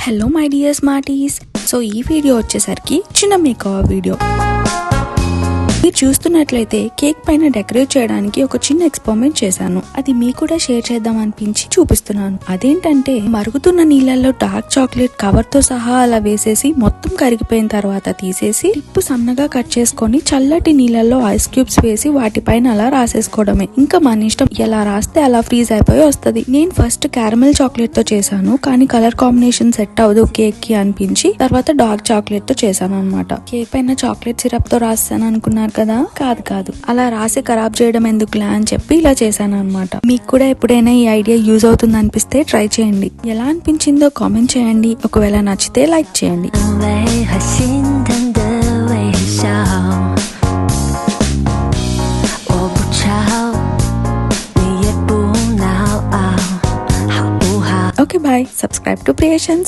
Hello my dear smarties. So ఈ video వచ్చేసరికి చిన్న మేకప్ వీడియో. మీరు చూస్తున్నట్లయితే కేక్ పైన డెకరేట్ చేయడానికి ఒక చిన్న ఎక్స్పెరిమెంట్ చేశాను. అది మీకు కూడా షేర్ చేద్దాం అనిపించి చూపిస్తున్నాను. అదేంటంటే మరుగుతున్న నీళ్ళల్లో డార్క్ చాక్లెట్ కవర్ తో సహా అలా వేసేసి మొత్తం కరిగిపోయిన తర్వాత తీసేసి టిప్పు సన్నగా కట్ చేసుకొని చల్లటి నీళ్ళల్లో ఐస్ క్యూబ్స్ వేసి వాటిపైన అలా రాసేసుకోవడమే. ఇంకా మన ఇష్టం, ఎలా రాస్తే అలా ఫ్రీజ్ అయిపోయి వస్తుంది. నేను ఫస్ట్ క్యారమెల్ చాక్లెట్ తో చేశాను, కానీ కలర్ కాంబినేషన్ సెట్ అవ్వదు కేక్ కి అనిపించి తర్వాత డార్క్ చాక్లెట్ తో చేశాను అనమాట. కేక్ పైన చాక్లెట్ సిరప్ తో రాస్తాను అనుకున్నారు కదా, కాదు అలా రాసి ఖరాబ్ చేయడం ఎందుకులే అని చెప్పి ఇలా చేశాను అనమాట. మీకు కూడా ఎప్పుడైనా ఈ ఐడియా యూజ్ అవుతుంది అనిపిస్తే ట్రై చేయండి. ఎలా అనిపించిందో కామెంట్ చేయండి. ఒకవేళ నచ్చితే లైక్ చేయండి. Okay bye. Subscribe to creations.